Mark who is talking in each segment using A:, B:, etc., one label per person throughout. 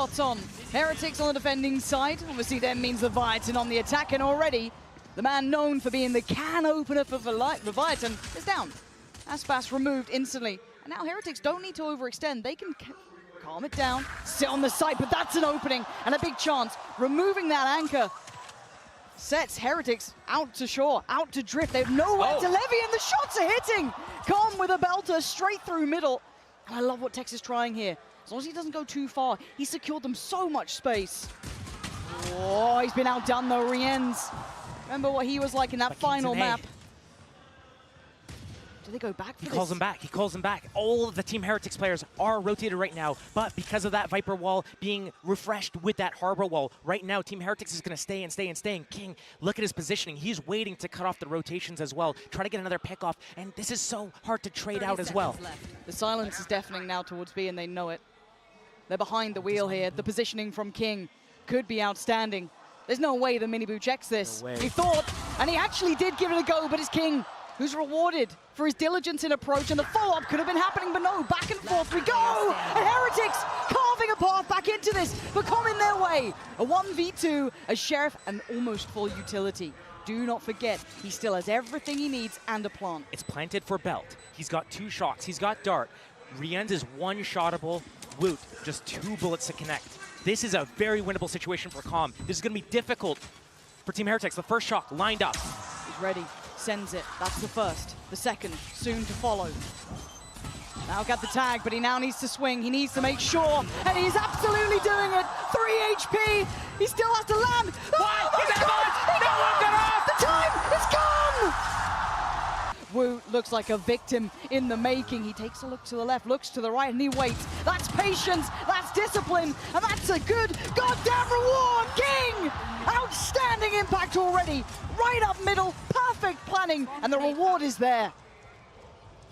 A: spot on. Heretics on the defending side. Obviously then means Leviathan on the attack, and already the man known for being the can opener for Leviathan is down. Aspas removed instantly. And now Heretics don't need to overextend. They can calm it down, sit on the site, but that's an opening and a big chance. Removing that anchor sets Heretics out to shore, out to drift. They have nowhere to levy, and the shots are hitting. Calm with a belter straight through middle. And I love what Tex is trying here. As long as he doesn't go too far, he secured them so much space. Oh, he's been outdone though, Rienz. Remember what he was like in that final map. Do they go back for this?
B: He calls him back. He calls him back. All of the Team Heretics players are rotated right now, but because of that Viper wall being refreshed with that Harbor wall, right now Team Heretics is going to stay and stay and stay. And King, look at his positioning. He's waiting to cut off the rotations as well, try to get another pick off, and this is so hard to trade out as well.
A: The silence is deafening now towards B, and they know it. They're behind the wheel here. The positioning from King could be outstanding. There's no way the Miniboo checks this.
B: No way.
A: He thought, and he actually did give it a go, but it's King who's rewarded for his diligence in approach, and the follow-up could have been happening, but no, back and forth we go! And Heretics carving a path back into this, but come in their way. A 1v2, a Sheriff, and almost full utility. Do not forget, he still has everything he needs and a plant.
B: It's planted for Belt. He's got 2 shots. He's got Dart. Rienz is one-shottable. Woot, just 2 bullets to connect. This is a very winnable situation for Calm. This is going to be difficult for Team Heretics. The first shot lined up.
A: He's ready, sends it. That's the first. The second, soon to follow. Now got the tag, but he now needs to swing. He needs to make sure, and he's absolutely doing it. 3 HP. He still has to land. Oh my God! The time is gone! Wu looks like a victim in the making. He takes a look to the left, looks to the right, and he waits. That's patience, that's discipline, and that's a good goddamn reward, King! Outstanding impact already, right up middle, perfect planning, and the reward is there.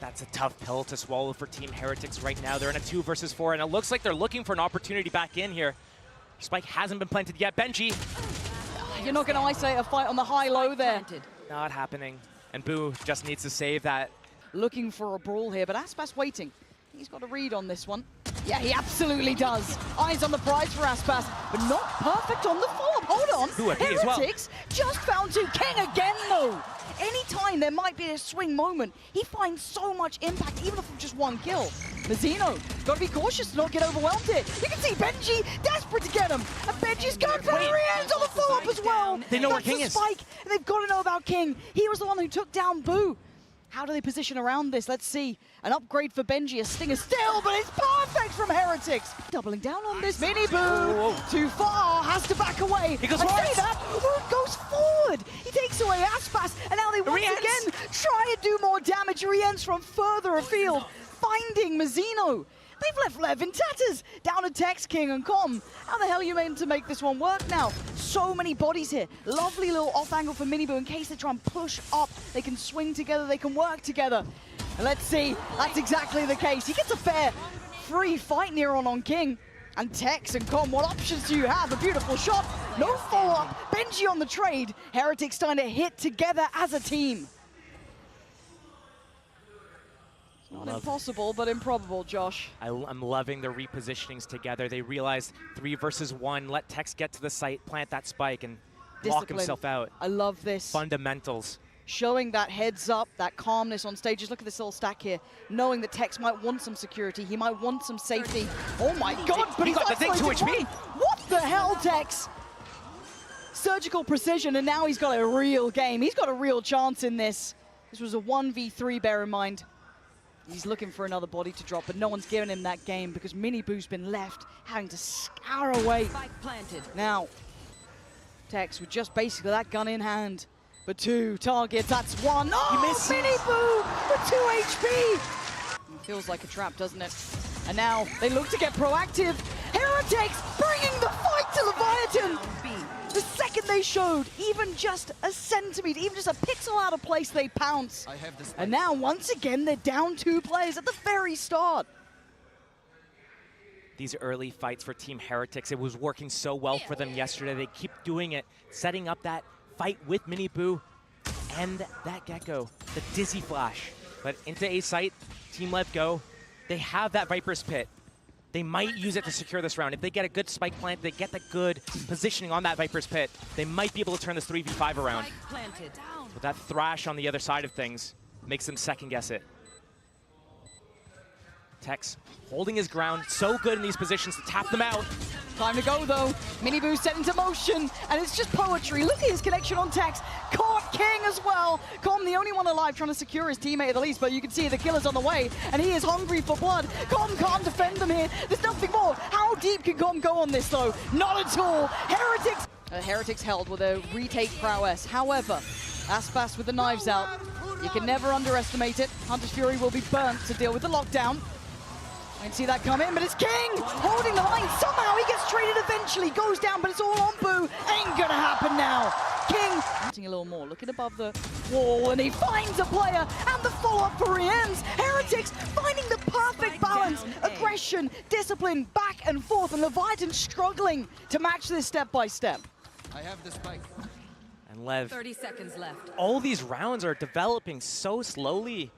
B: That's a tough pill to swallow for Team Heretics right now. They're in a 2 versus 4, and it looks like they're looking for an opportunity back in here. Spike hasn't been planted yet. Benji.
A: You're not going to isolate a fight on the high-low there.
B: Not happening. And Boo just needs to save that.
A: Looking for a brawl here, but Aspas waiting. He's got a read on this one. Yeah, he absolutely does. Eyes on the prize for Aspas, but not perfect on the follow-up. Hold on. Heretics just found 2. King again, though. Anytime there might be a swing moment, he finds so much impact, even from just 1 kill. Mazzino, gotta be cautious to not get overwhelmed here. You can see Benji desperate to get him, and Benji's going for Rienz on the follow-up as well.
B: They know where King is.
A: Spike, and they've got to know about King. He was the one who took down Boo. How do they position around this? Let's see. An upgrade for Benji, a stinger still, but it's perfect from Heretics. Doubling down on this. Miniboo, too far, has to back away.
B: He goes
A: I
B: forward.
A: see that. Woot goes forward. He takes away Aspas, and now they once again try and do more damage. Rienz from further afield, finding Mazzino. They've left Lev in tatters. Down to Tex, King, and Com. How the hell are you meant to make this one work now? So many bodies here. Lovely little off angle for Miniboo in case they try and push up. They can swing together, they can work together. And let's see, that's exactly the case. He gets a fair free fight near on King. And Tex and Com, what options do you have? A beautiful shot, no follow-up. Benji on the trade. Heretics starting to hit together as a team. Not impossible, but improbable, Josh.
B: I'm loving the repositionings together. They realized 3 versus 1. Let Tex get to the site, plant that spike, and lock himself out.
A: I love this.
B: Fundamentals.
A: Showing that heads up, that calmness on stage. Just look at this little stack here. Knowing that Tex might want some security. He might want some safety. Oh my God, but he's got the thing 2 HP. What the hell, Tex? Surgical precision, and now he's got a real game. He's got a real chance in this. This was a 1v3, bear in mind. He's looking for another body to drop, but no one's giving him that game because Miniboo's been left having to scour away. Now, Tex with just basically that gun in hand. But 2 targets, that's 1. Oh,
B: he missed.
A: Miniboo with 2 HP! It feels like a trap, doesn't it? And now they look to get proactive. Heretics bringing the fight to Leviathan! The second they showed, even just a centimeter, even just a pixel out of place, they pounce. And now, once again, they're down 2 players at the very start.
B: These early fights for Team Heretics, it was working so well for them yesterday. They keep doing it, setting up that fight with Miniboo and that Gecko, the Dizzy Flash. But into A site, Team LEV go. They have that Viper's Pit. they might use it to secure this round. If they get a good spike plant, they get the good positioning on that Viper's Pit, they might be able to turn this 3v5 around. But that Thrash on the other side of things makes them second guess it. Tex holding his ground, so good in these positions to tap them out.
A: Time to go though. Miniboo set into motion, and it's just poetry. Look at his connection on Tex. Caught King as well. Com, the only one alive, trying to secure his teammate at the least, but you can see the killer's on the way, and he is hungry for blood. Com can't defend them here. There's nothing more. How deep can Com go on this though? Not at all. Heretics held with a retake prowess. However, Aspas with the knives out. You can never underestimate it. Hunter's Fury will be burnt to deal with the lockdown. I can see that come in, but it's King holding the line. Somehow he gets traded eventually, goes down, but it's all on Boo. Ain't gonna happen now. King a little more, looking above the wall, and he finds a player, and the follow-up for Rien's. Heretics finding the perfect balance, aggression, discipline, back and forth, and Leviathan struggling to match this step by step.
C: I have the spike.
B: And Lev,
D: 30 seconds left.
B: all these rounds are developing so slowly,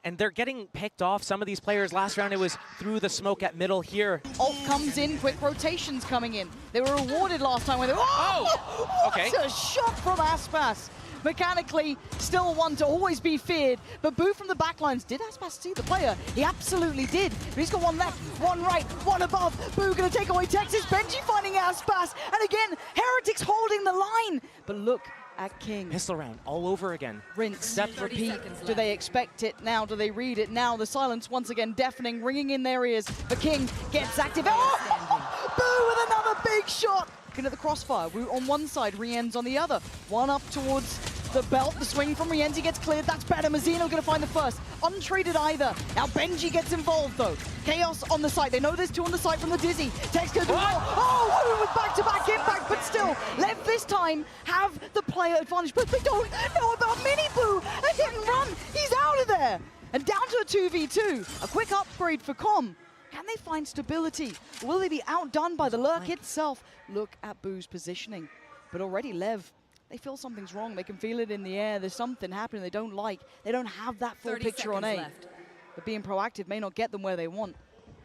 B: and they're getting picked off. Some of these players, last round it was through the smoke at middle here.
A: Ult comes in, quick rotations coming in. They were rewarded last time when they
B: okay.
A: What a shot from Aspas. Mechanically, still one to always be feared, but Boo from the backlines. Did Aspas see the player? He absolutely did. But he's got one left, one right, one above. Boo gonna take away Texas. Benji finding Aspas, and again, Heretics holding the line. But look at King.
B: Pistol round all over again.
A: Rinse,
B: Step,
A: repeat.
D: seconds
A: Do
D: left.
A: they expect it now? Do they read it now? The silence once again deafening, ringing in their ears. But King gets active. Oh! Boo with another big shot. Looking at the crossfire. Wu on one side, Rien's on the other. One up towards the belt. The swing from Rienzi gets cleared. That's better. Mazzino going to find the first. Untraded either. Now Benji gets involved though. Chaos on the site. They know there's two on the site from the Dizzy. Tex goes, oh, Wu with back-to-back impact, but still, Lev this time have the player advantage. But they don't know about Miniboo. A hit and run. He's out of there. And down to a 2v2. A quick upgrade for Com. Can they find stability? Will they be outdone by the lurk itself? Look at Boo's positioning. But already Lev, they feel something's wrong. They can feel it in the air. There's something happening they don't like. They don't have that full picture on A.
D: Left.
A: But being proactive may not get them where they want.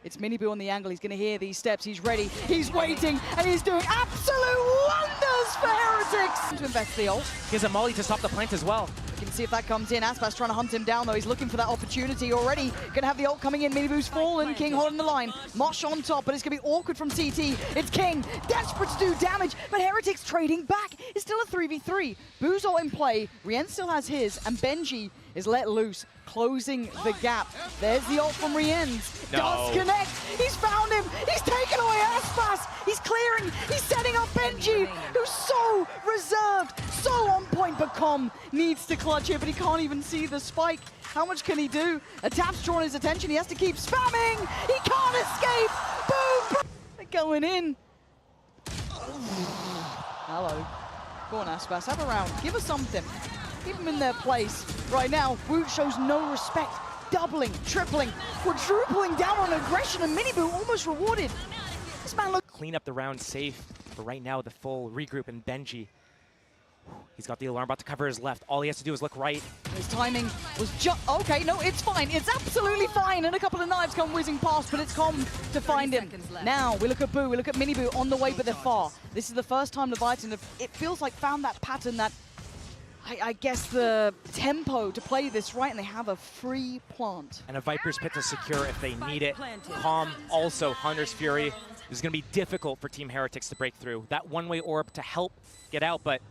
A: It's Miniboo on the angle. He's going to hear these steps. He's ready. He's waiting. And he's doing absolute wonders for Heretics. To invest the ult.
B: Gives a molly to stop the plant as well.
A: We can see if that comes in. Aspas trying to hunt him down, though. He's looking for that opportunity already. Going to have the ult coming in. Miniboo's fallen. King holding the line. Mosh on top, but it's going to be awkward from CT. It's King, desperate to do damage, but Heretics trading back. It's still a 3v3. Boo's ult in play. Rien still has his, and Benji is let loose, closing the gap. There's the ult from Rien's.
B: No.
A: Does connect. He's found him. He's taken away Aspas. He's clearing. He's setting up Benji, who's so reserved, so on point. But Com needs to clutch it, but he can't even see the spike. How much can he do? A tap's drawn his attention. He has to keep spamming. He can't escape. Boom! They're going in. Hello. Go on, Aspas. Have a round. Give us something. Keep them in their place. Right now, Wu shows no respect. Doubling, tripling, quadrupling down on aggression, and Miniboo almost rewarded. This man look.
B: Clean up the round safe. But right now, the full regroup and Benji. He's got the alarm bot to cover his left. All he has to do is look right.
A: His timing was just okay. No, it's fine. It's absolutely fine. And a couple of knives come whizzing past, but it's Com to find him. Now we look at Boo. We look at Miniboo on the way, but they're far. This is the first time Leviathan have, it feels like, found that pattern, that I guess the tempo to play this right, and they have a free plant.
B: And a Viper's Pit to secure if they need it. Com also, Hunter's Fury. This is going to be difficult for Team Heretics to break through. That one-way orb to help get out, but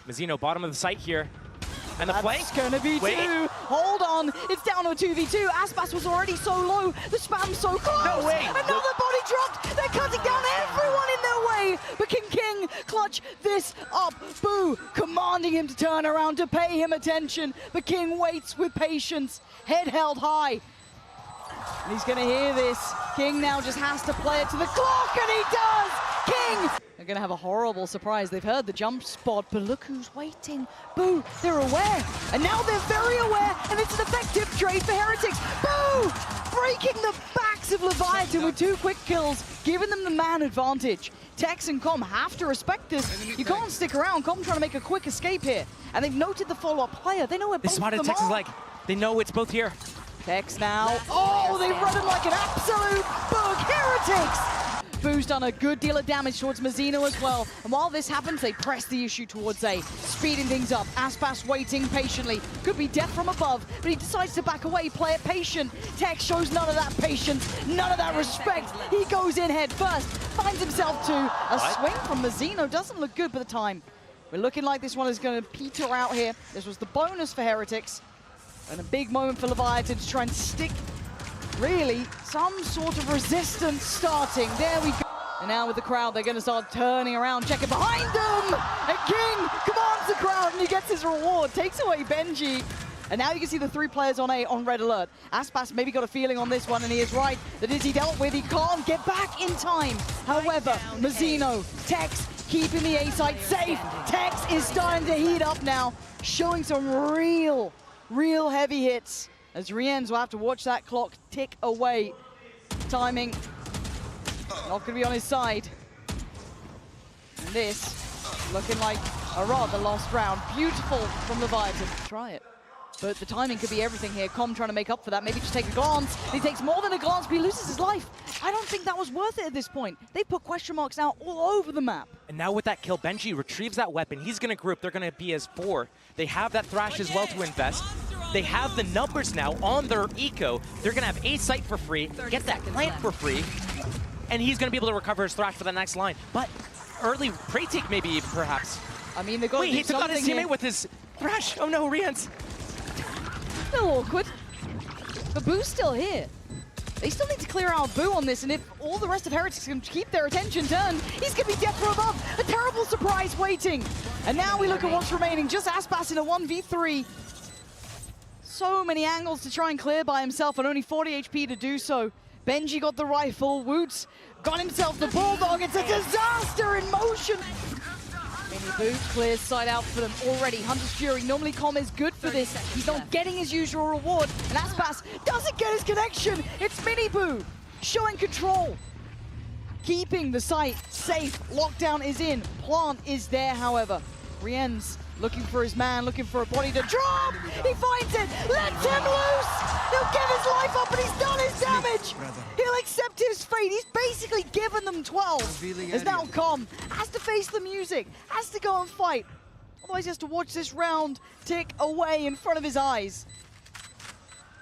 B: Mazzino, bottom of the site here. And the flank.
A: That's gonna be two. Hold on. It's down to a 2v2. Aspas was already so low. The spam's so close.
B: No way.
A: Another body dropped. They're cutting down everyone in their way. But can King clutch this up? Boo commanding him to turn around to pay him attention. But King waits with patience. Head held high. And he's gonna hear this. King now just has to play it to the clock, and he does! King! They're gonna have a horrible surprise. They've heard the jump spot, but look who's waiting. Boo, they're aware. And now they're very aware, and it's an effective trade for Heretics. Boo! Breaking the backs of Leviathan with 2 quick kills, giving them the man advantage. Tex and Com have to respect this. You can't stick around. Com trying to make a quick escape here. And they've noted the follow-up player. They know where
B: They
A: both of
B: spotted
A: them
B: Texas
A: are.
B: leg. They know it's both here.
A: Tex now. Oh, they run him like an absolute bug. Heretics! Boo's done a good deal of damage towards Mazzino as well. And while this happens, they press the issue towards A, speeding things up. Aspas waiting patiently. Could be death from above, but he decides to back away, play it patient. Tex shows none of that patience, none of that respect. He goes in head first, finds himself to a swing from Mazzino. Doesn't look good for the time. We're looking like this one is going to peter out here. This was the bonus for Heretics. And a big moment for Leviathan to try and stick, really, some sort of resistance starting. There we go. And now with the crowd, they're going to start turning around, checking behind them. And King commands the crowd, and he gets his reward. Takes away Benji. And now you can see the 3 players on A on red alert. Aspas maybe got a feeling on this one, and he is right. That is he dealt with. He can't get back in time. However, Mazzino, Tex, keeping the A site safe. Tex is starting to heat up now, showing some real heavy hits. As Rienz will have to watch that clock tick away. Timing not going to be on his side. And this looking like a rather lost round. Beautiful from Leviathan. Try it. But the timing could be everything here. Com trying to make up for that. Maybe just take a glance. He takes more than a glance, but he loses his life. I don't think that was worth it at this point. They put question marks out all over the map.
B: And now with that kill, Benji retrieves that weapon. He's going to group. They're going to be as 4. They have that Thrash as well to invest. They have the numbers now on their eco. They're going to have a site for free, get that plant for free, and he's going to be able to recover his Thrash for the next line. But early pre-take maybe even, perhaps.
A: I mean, they've got
B: Wait, he took out his teammate with his Thrash. Oh no, Rienz.
A: A little awkward. But Boo's still here. They still need to clear out Boo on this, and if all the rest of Heretics can keep their attention turned, he's going to be death from above. A terrible surprise waiting. And now we look at what's remaining. Just Aspas in a 1v3. So many angles to try and clear by himself, and only 40 HP to do so. Benji got the rifle. Woots got himself the Bulldog. It's a disaster in motion. Mini Boo clears side out for them already. Hunter's Fury, normally Com is good for this. He's not getting his usual reward, and Aspas doesn't get his connection. It's Mini Boo showing control. Keeping the site safe. Lockdown is in. Plant is there, however. Rienz looking for his man, looking for a body to drop. He finds it, lets him loose. He'll give his life up, and he's done his damage. He'll accept his fate. He's basically given them 12. As now Com has to face the music, has to go and fight. Otherwise he has to watch this round tick away in front of his eyes.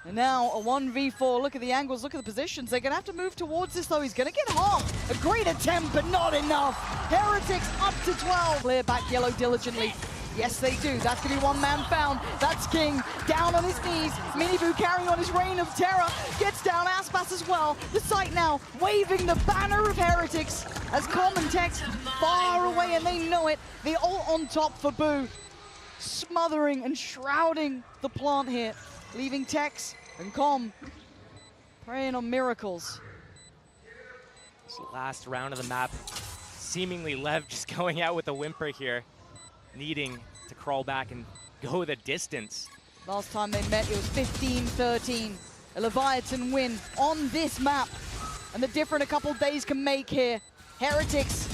A: And now a 1v4, look at the angles, look at the positions. They're gonna have to move towards this though. He's gonna get harmed. A great attempt, but not enough. Heretics up to 12. Clear back yellow diligently. Yes, they do. That's going to be one man found. That's King down on his knees. Miniboo carrying on his reign of terror. Gets down Aspas as well. The site now waving the banner of Heretics as Com and Tex far away, and they know it. The ult on top for Boo. Smothering and shrouding the plant here. Leaving Tex and Com praying on miracles.
B: This last round of the map. Seemingly LEV just going out with a whimper here. Needing to crawl back and go the distance.
A: Last time they met, it was 15-13. A Leviathan win on this map. And the difference a couple days can make here. Heretics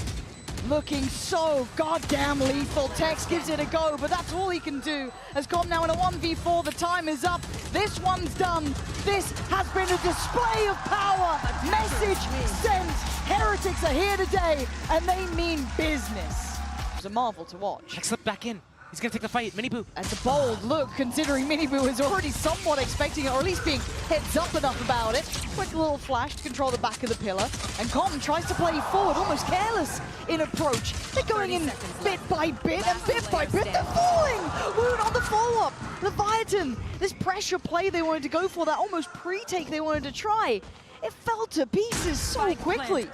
A: looking so goddamn lethal. Tex gives it a go, but that's all he can do. As Com now in a 1v4, the time is up. This one's done. This has been a display of power. Message sent. Heretics are here today, and they mean business. It's a marvel to watch.
B: Tex slipped back in. He's going to take the fight. Miniboo.
A: That's a bold look, considering Miniboo is already somewhat expecting it, or at least being heads up enough about it. Quick little flash to control the back of the pillar. And Com tries to play forward, almost careless in approach. They're going in bit by bit, and bit by bit, they're falling! Wound on the follow-up. Leviathan, this pressure play they wanted to go for, that almost pre-take they wanted to try, it fell to pieces so quickly.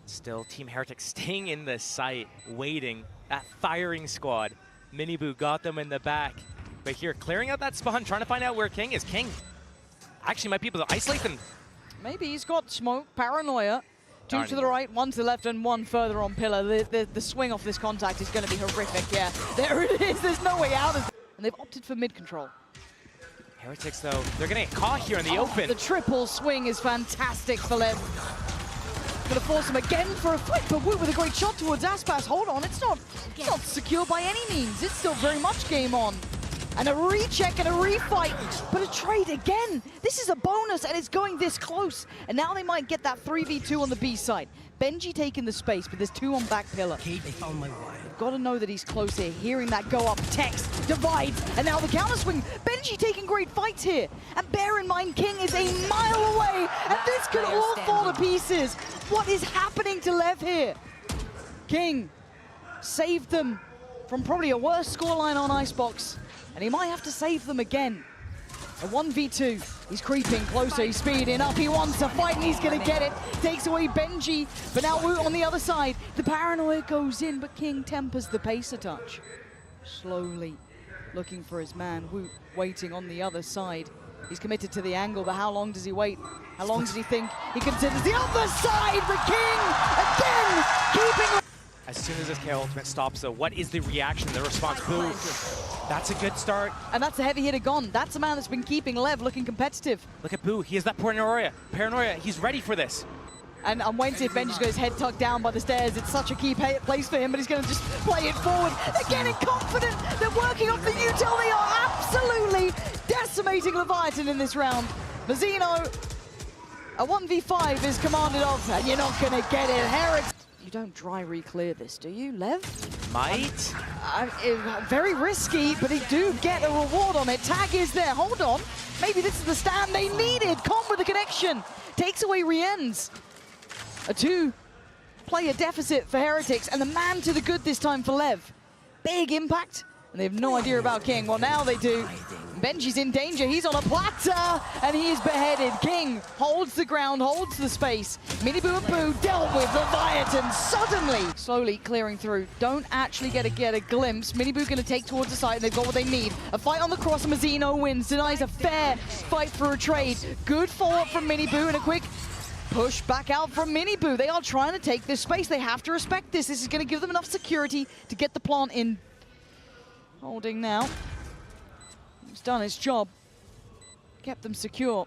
B: Still, Team Heretics staying in the site, waiting. That firing squad. Miniboo got them in the back. But here, clearing out that spawn, trying to find out where King is. King actually might be able to isolate them.
A: Maybe he's got smoke, paranoia. Two to the right, one to the left, and one further on pillar. The swing off this contact is going to be horrific, yeah. There it is, there's no way out of it. And they've opted for mid-control.
B: Heretics, though, they're going to get caught here in the open.
A: The triple swing is fantastic for LEV. Gonna force him again for a flick, but Woot with a great shot towards Aspas. Hold on, it's not secure by any means. It's still very much game on. And a recheck and a refight, but a trade again. This is a bonus and it's going this close. And now they might get that 3v2 on the B side. Benji taking the space, but there's 2 on back pillar.
C: Kate, they found my wire.
A: You've got to know that he's close here. Hearing that go up, Tex divides, and now the counter swing. Benji taking great fights here. And bear in mind, King is a mile away, and this could all fall to pieces. What is happening to LEV here? King saved them from probably a worse scoreline on Icebox. And he might have to save them again. A 1v2. He's creeping closer. He's speeding up. He wants to fight, and he's going to get it. Takes away Benji. But now Woot on the other side. The paranoia goes in, but King tempers the pace a touch. Slowly looking for his man. Woot waiting on the other side. He's committed to the angle, but how long does he wait? How long does he think he considers the other side? But King, again, keeping...
B: As soon as this KO ultimate stops, though, what is the reaction, the response? Boo. That's a good start.
A: And that's a heavy hitter gone. That's a man that's been keeping LEV looking competitive.
B: Look at Boo. He has that paranoia. He's ready for this.
A: And I'm waiting to see if Benji's got his head tucked down by the stairs. It's such a key place for him, but he's going to just play it forward. They're getting confident. They're working off the util. They are absolutely decimating Leviathan in this round. Mazzino, a 1v5 is commanded of, and you're not going to get it. Herrick. You don't dry re-clear this, do you, LEV?
B: Might.
A: Very risky, but they do get a reward on it. Tag is there. Hold on. Maybe this is the stand they needed. Com with the connection. Takes away Rien's. A 2-player deficit for Heretics, and the man to the good this time for LEV. Big impact, and they have no idea about King. Well, now they do. Benji's in danger. He's on a platter, and he is beheaded. King holds the ground, holds the space. Miniboo and Boo dealt with Leviathan suddenly. Slowly clearing through. Don't actually get a glimpse. Miniboo going to take towards the side, and they've got what they need. A fight on the cross, and Mazzino wins. Denies a fair fight for a trade. Good follow-up from Miniboo, and a quick push back out from Miniboo. They are trying to take this space. They have to respect this. This is going to give them enough security to get the plant in. Holding now. He's done his job. Kept them secure.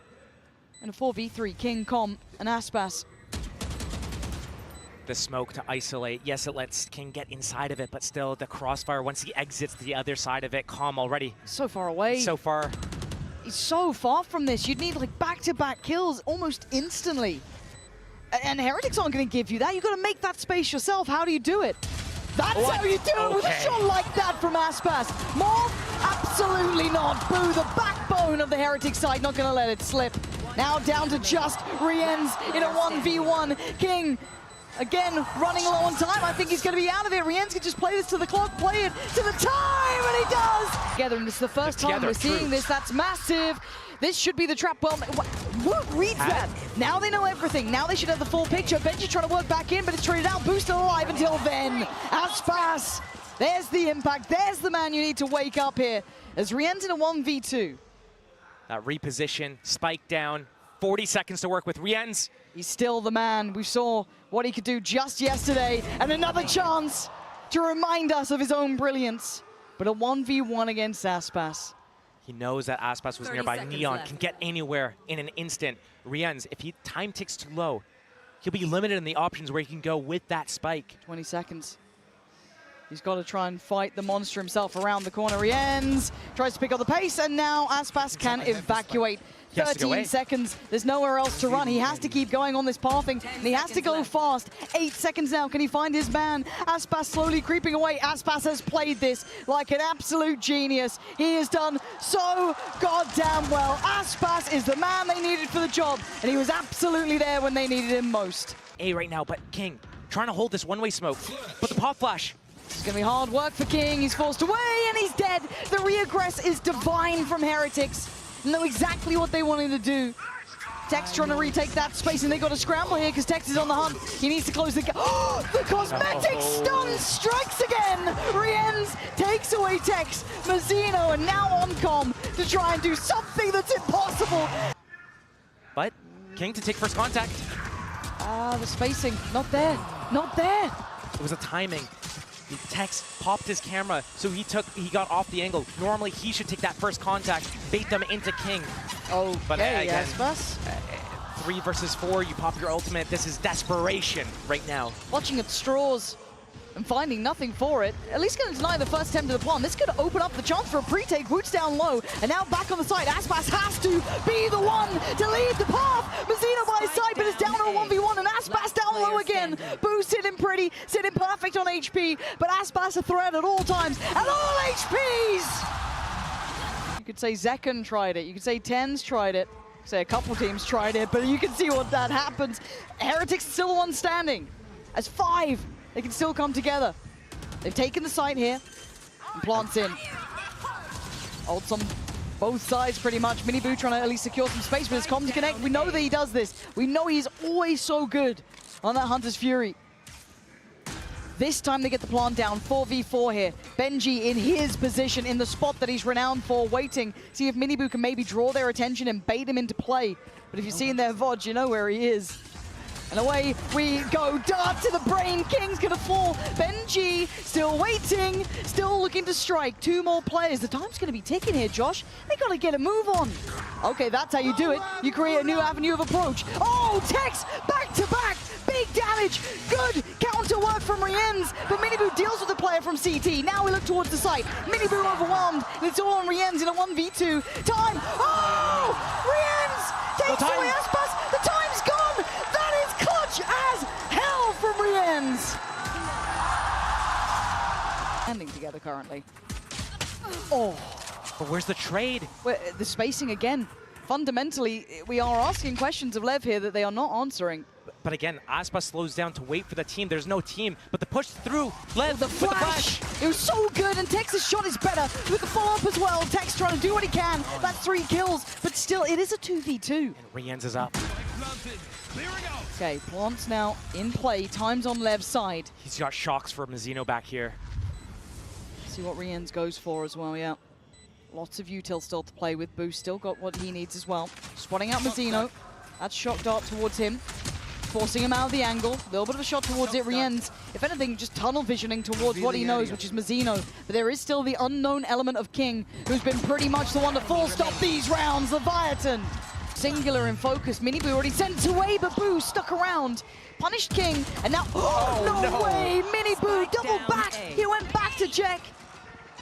A: And a 4v3, King, Com, and Aspas.
B: The smoke to isolate. Yes, it lets King get inside of it, but still the crossfire, once he exits the other side of it, Com already.
A: So far away.
B: So far.
A: He's so far from this. You'd need like back-to-back kills almost instantly. And Heretics aren't going to give you that. You've got to make that space yourself. How do you do it? That's how you do it with a shot like that from Aspas. More? Absolutely not. Boo, the backbone of the Heretic side, not going to let it slip. Now down to just Rien's in a 1v1. King, again, running low on time. I think he's going to be out of it. Rien's can just play this to the clock, play it to the time, and he does! Together, and this is the first time we're seeing this. That's massive. This should be the trap. Well, Woot reads that. Now they know everything. Now they should have the full picture. Benji trying to work back in, but it's traded out. Boost alive until then. Aspas. There's the impact. There's the man you need to wake up here. As Rien's in a 1v2.
B: That reposition, spike down. 40 seconds to work with Rien's.
A: He's still the man. We saw what he could do just yesterday. And another chance to remind us of his own brilliance. But a 1v1 against Aspas.
B: He knows that Aspas was nearby. Neon can get anywhere in an instant. Rien's, if he time ticks too low, he'll be limited in the options where he can go with that spike.
A: 20 seconds. He's got to try and fight the monster himself around the corner. Rien's tries to pick up the pace, and now Aspas can evacuate. 13 seconds. There's nowhere else to run. He has to keep going on this pathing, and he has to go fast. 8 seconds now. Can he find his man? Aspas slowly creeping away. Aspas has played this like an absolute genius. He has done so goddamn well. Aspas is the man they needed for the job, and he was absolutely there when they needed him most.
B: A right now, but King trying to hold this one-way smoke. But the pop flash.
A: It's going to be hard work for King. He's forced away, and he's dead. The reaggress is divine from Heretics. Know exactly what they wanted to do. Tex trying to retake that space, and they got to scramble here because Tex is on the hunt. He needs to close the gap. Oh, the cosmetic stun strikes again. Rien's takes away Tex. Mazzino and now on Com to try and do something that's impossible.
B: But King to take first contact.
A: The spacing, not there, not there.
B: It was a timing. Tex popped his camera, so he got off the angle. Normally, he should take that first contact, bait them into King.
A: Oh,
B: but again,
A: Aspas.
B: 3 versus 4, you pop your ultimate. This is desperation right now.
A: Watching at straws. and finding nothing for it. At least going to deny the first attempt of the plant. This could open up the chance for a pre-take. Boots down low, and now back on the side. Aspas has to be the one to lead the path. Mazzino by his side, but it's down to a 1v1, and Aspas down low again. Boo sitting pretty, sitting perfect on HP, but Aspas a threat at all times, at all HPs! You could say Zekken tried it, you could say Tens tried it, say a couple teams tried it, but you can see what that happens. Heretics still the one standing. As 5, they can still come together. They've taken the site here, and plants in. Ults on both sides pretty much. Miniboo trying to at least secure some space with his comm to connect. We know that he does this. We know he's always so good on that Hunter's Fury. This time they get the plant down, 4v4 here. Benji in his position, in the spot that he's renowned for, waiting. See if Miniboo can maybe draw their attention and bait him into play. But if you've seen their VOD, you know where he is. And away we go, dart to the brain, King's gonna fall. Benji still waiting, still looking to strike. 2 more players, the time's gonna be ticking here, Josh. They gotta get a move on. Okay, that's how you do it. You create a new avenue of approach. Oh, Tex, back to back, big damage, good counter work from Rienz, but Miniboo deals with the player from CT. Now we look towards the site. Miniboo overwhelmed, and it's all on Rienz in a 1v2. Time, oh, Rienz takes away Aspas, the time's gone. That is clutch as hell from Rienz. Standing together currently. Oh.
B: But where's the trade?
A: The spacing again. Fundamentally, we are asking questions of LEV here that they are not answering.
B: But again, Aspas slows down to wait for the team. There's no team, but the push through, LEV
A: the flash. It was so good, and Tex's shot is better with the follow-up as well. Tex trying to do what he can. That's 3 kills, but still, it is a 2v2.
B: And Rienz is up.
A: Okay, plants now in play. Time's on LEV's side.
B: He's got shocks for Mazzino back here.
A: See what Rienz goes for as well, yeah. Lots of util still to play with. Boo still got what he needs as well. Spotting out Mazzino. That's shock dart towards him. Forcing him out of the angle. A little bit of a shot towards it. Rienz, if anything, just tunnel visioning towards what he knows, which is Mazzino. But there is still the unknown element of King, who's been pretty much the one to full stop these rounds. Leviathan. Singular and focused. Miniboo already sent away, but Boo stuck around. Punished King, and now, no way! Miniboo double back! He went back to Jack.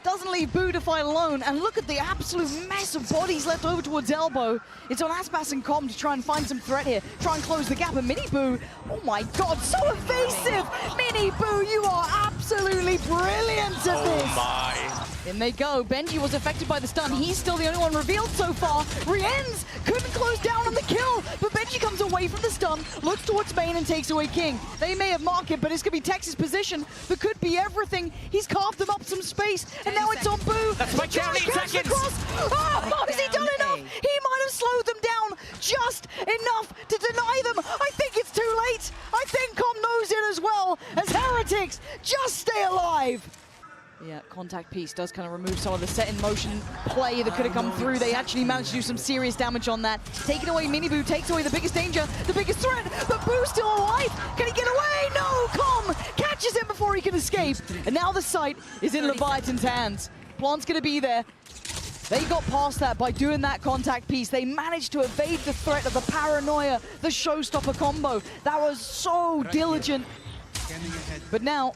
A: Doesn't leave Boo to fight alone, and look at the absolute mess of bodies left over towards Elbow. It's on Aspas and Com to try and find some threat here, try and close the gap, and Miniboo, oh my god, so evasive! Miniboo, you are absolutely brilliant at this!
B: Oh my!
A: In they go. Benji was affected by the stun. He's still the only one revealed so far. Rienz couldn't close down on the kill, but Benji comes away from the stun, looks towards main and takes away King. They may have marked it, but it's going to be Tex's position. That could be everything. He's carved them up some space, and now it's on Boo.
B: That's my down 8 seconds.
A: Oh, has he done enough? He might have slowed them down just enough to deny them. I think it's too late. I think Com knows it as well, as Heretics just stay alive. Yeah, contact piece does kind of remove some of the set in motion play that could have come through. They actually managed to do some serious damage on that. Taking away Miniboo, takes away the biggest danger, the biggest threat, but Boo's still alive. Can he get away? No, Com catches him before he can escape. And now the site is in Leviathan's hands. Plant's gonna be there. They got past that by doing that contact piece. They managed to evade the threat of the paranoia, the showstopper combo. That was so diligent. But now,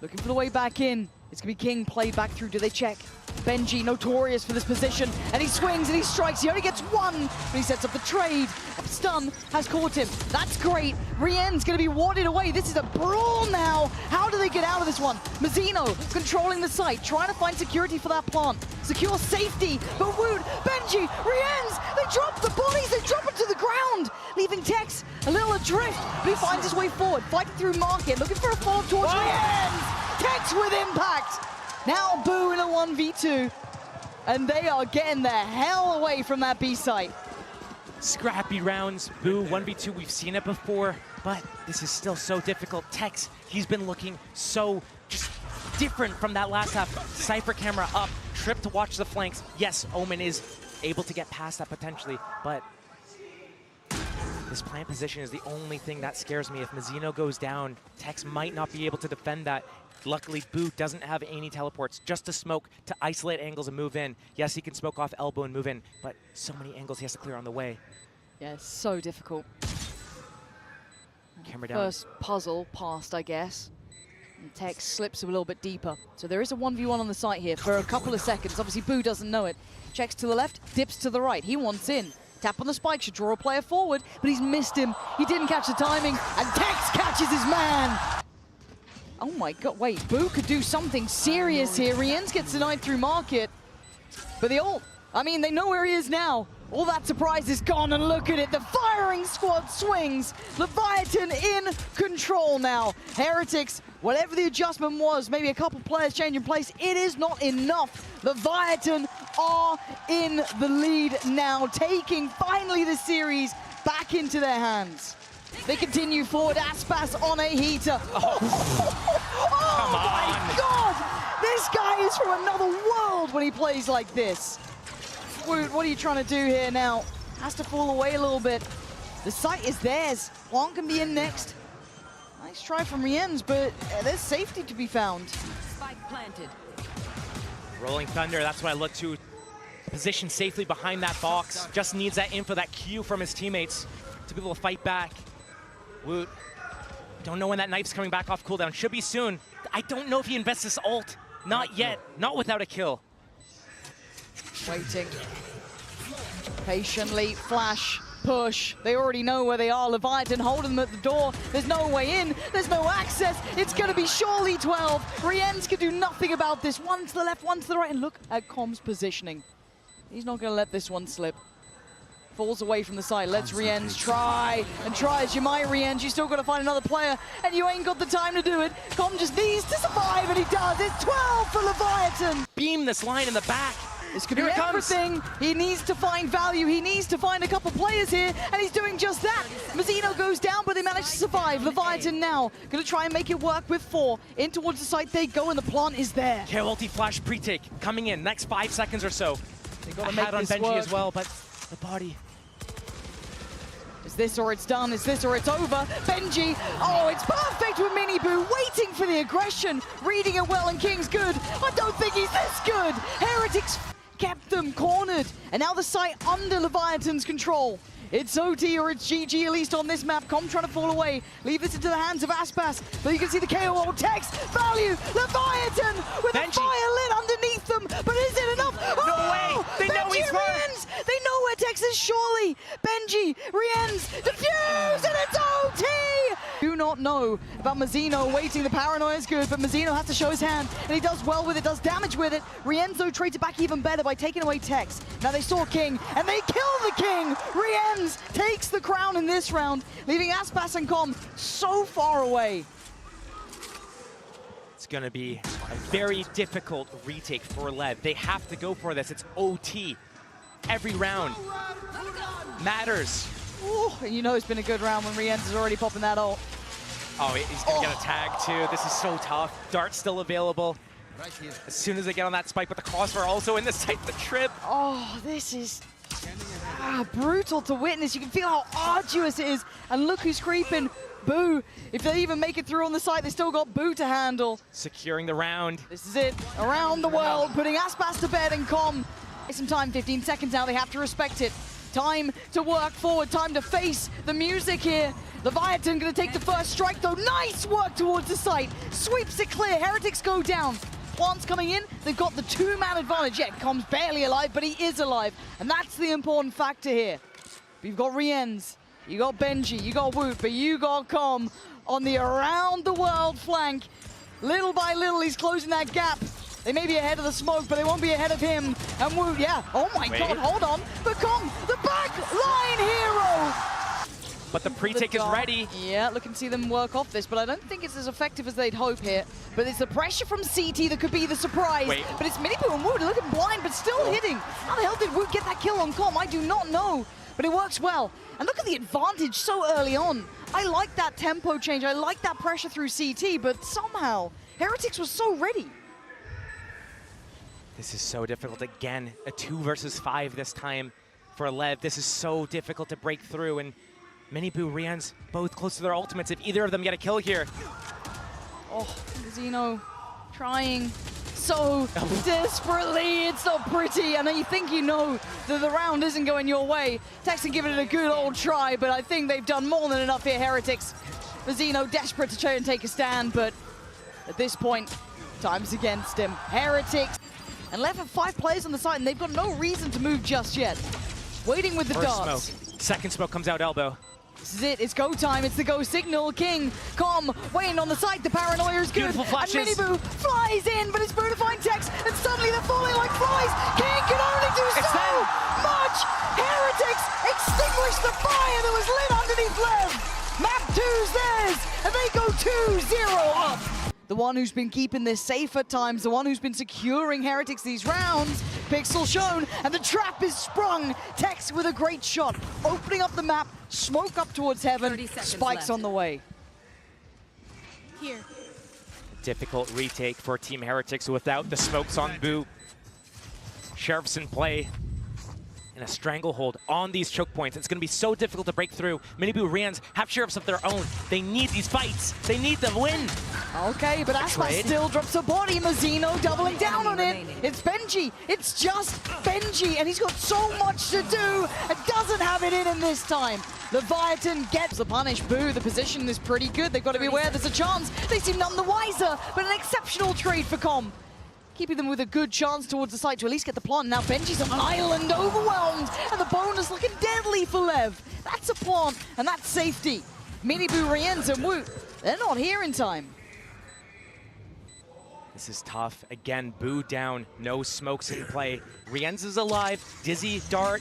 A: looking for the way back in. It's going to be King played back through. Do they check? Benji, notorious for this position. And he swings and he strikes. He only gets 1, but he sets up the trade. Stun has caught him. That's great. Rien's going to be warded away. This is a brawl now. How do they get out of this one? Mazzino controlling the site, trying to find security for that plant. Secure safety, but Wood, Benji, Rienz, they drop the bodies. They drop it to the ground, leaving Tex a little adrift. But he finds his way forward, fighting through market, looking for a fall towards Rienz. Tex with impact. Now Boo in a 1v2. And they are getting the hell away from that B site.
B: Scrappy rounds, Boo, 1v2, we've seen it before, but this is still so difficult. Tex, he's been looking so just different from that last half. Cypher camera up, trip to watch the flanks. Yes, Omen is able to get past that potentially, but this plant position is the only thing that scares me. If Mazzino goes down, Tex might not be able to defend that. Luckily, Boo doesn't have any teleports, just to smoke to isolate angles and move in. Yes, he can smoke off elbow and move in, but so many angles he has to clear on the way.
A: Yeah, it's so difficult.
B: Camera down.
A: First puzzle passed, I guess. And Tex slips a little bit deeper. So there is a 1v1 on the site here for a couple of seconds. Obviously, Boo doesn't know it. Checks to the left, dips to the right. He wants in. Tap on the spike, should draw a player forward, but he's missed him. He didn't catch the timing, and Tex catches his man. Oh my god, wait, Boo could do something serious here. Riens gets denied through market, but the ult, I mean, they know where he is now. All that surprise is gone, and look at it. The firing squad swings. Leviathan in control now. Heretics, whatever the adjustment was, maybe a couple players changing place, it is not enough. Leviathan are in the lead now, taking finally the series back into their hands. They continue forward, Aspas on a heater. Oh my god! This guy is from another world when he plays like this. Woot, what are you trying to do here now? Has to fall away a little bit. The site is theirs. Juan can be in next. Nice try from Riens, but there's safety to be found.
C: Spike planted.
B: Rolling Thunder, that's what I look to. Position safely behind that box. Just needs that info, that cue from his teammates to be able to fight back. Woot, don't know when that knife's coming back off cooldown. Should be soon. I don't know if he invests this ult. Not yet. Not without a kill.
A: Waiting. Patiently, flash, push. They already know where they are. Leviathan holding them at the door. There's no way in. There's no access. It's going to be surely 12. Riens can do nothing about this. One to the left, one to the right. And look at Com's positioning. He's not going to let this one slip. Falls away from the side. Let's Riens try and try as you might, Riens. You still got to find another player, and you ain't got the time to do it. Com just needs to survive, and he does. It's 12 for Leviathan.
B: Beam this line in the back.
A: This could be everything. He needs to find value. He needs to find a couple players here, and he's doing just that. Mazzino goes down, but they manage to survive. Leviathan now going to try and make it work with 4. In towards the site they go, and the plant is there.
B: KO ulti flash pre-take coming in next 5 seconds or so.
A: They got to
B: I
A: make
B: had on
A: this
B: Benji
A: work.
B: as well, but the body.
A: Is this or it's done? Is this or it's over? Benji, oh, it's perfect with Mini Boo, waiting for the aggression, reading it well, and King's good. I don't think he's this good. Heretics kept them cornered, and now the site under Leviathan's control. It's OT or it's GG, at least on this map. Com trying to fall away. Leave this into the hands of Aspas, but you can see the KO ult. Tex, value, Leviathan with
B: Benji.
A: a fire lit underneath them, but is it enough?
B: No way! They know
A: Benji
B: he's
A: and Riens! They know where Tex is, surely. Benji, Riens, defuse, and it's OT! Do not know about Mazzino waiting. The paranoia is good, but Mazzino has to show his hand, and he does well with it, does damage with it. Riens, though, trades it back even better by taking away Tex. Now they saw King, and they kill the King! Riens takes the crown in this round, leaving Aspas and Com so far away.
B: It's going to be a very difficult retake for LEV. They have to go for this. It's OT. Every round matters.
A: Ooh, and you know it's been a good round when Riens is already popping that ult.
B: Oh, he's going to get a tag too. This is so tough. Dart's still available. As soon as they get on that spike, but the crossfire also in the sight, the trip.
A: Oh, this is brutal to witness. You can feel how arduous it is. And look who's creeping. Boo. If they even make it through on the side, they still got Boo to handle.
B: Securing the round.
A: This is it. Around the world, putting Aspas to bed, and Com. Some time, 15 seconds now. They have to respect it. Time to work forward. Time to face the music here. Leviathan going to take the first strike, though. Nice work towards the site. Sweeps it clear. Heretics go down. Plant's coming in. They've got the 2-man advantage. Yeah, Com's barely alive, but he is alive. And that's the important factor here. You've got Riens. You got Benji. You got Woot. But you got Com on the around the world flank. Little by little, he's closing that gap. They may be ahead of the smoke, but they won't be ahead of him. And Woot, yeah. Oh my God, hold on. But Com, the back line hero.
B: But the pre-take is ready.
A: Yeah, look and see them work off this, but I don't think it's as effective as they'd hope here. But it's the pressure from CT that could be the surprise. But it's Miniboo and Woot looking blind, but still hitting. How the hell did Woot get that kill on Com? I do not know, but it works well. And look at the advantage so early on. I like that tempo change. I like that pressure through CT, but somehow Heretics was so ready.
B: This is so difficult. Again, a 2 versus 5 this time for LEV. This is so difficult to break through, and Miniboo, Riens, both close to their ultimates. If either of them get a kill here.
A: Oh, Zeno trying so desperately. It's not pretty. I know you think you know that the round isn't going your way. Texan giving it a good old try, but I think they've done more than enough here, Heretics. Zeno desperate to try and take a stand, but At this point, time's against him. Heretics. And left with 5 players on the side, and they've got no reason to move just yet. Waiting with the
B: First
A: darts.
B: smoke. Second smoke comes out elbow.
A: This is it, it's go time, it's the go signal. King, Com, waiting on the side, the paranoia is good.
B: Beautiful flashes.
A: And Miniboo flies in, but it's Boo to find Tex, and suddenly they're falling like flies. King can only do
B: It's
A: so
B: them.
A: much. Heretics extinguish the fire that was lit underneath LEV. Map 2's theirs, and they go 2-0 up. The one who's been keeping this safe at times, the one who's been securing Heretics these rounds. Pixel shown, and the trap is sprung. Tex with a great shot, opening up the map, smoke up towards heaven, spikes
C: left.
A: on the way.
C: Here.
B: Difficult retake for Team Heretics without the smokes on Boo. Sheriff's in play. And a stranglehold on these choke points. It's going to be so difficult to break through. Miniboo Rians have Sheriffs of their own. They need these fights. They need the win.
A: Okay, but Aspas still drops a body. Mazzino doubling down on it. It's Benji. It's just Benji, and he's got so much to do and doesn't have it in this time. Leviathan gets the punish. Boo, the position is pretty good. They've got to be aware there's a chance. They seem none the wiser, but an exceptional trade for Com. Keeping them with a good chance towards the site to at least get the plant. Now Benji's on island, overwhelmed, and the bonus looking deadly for LEV. That's a plant, and that's safety. Miniboo, Rienz, and Woot, they're not here in time.
B: This is tough. Again, Boo down, no smokes in play. Rienz is alive, Dizzy, Dark.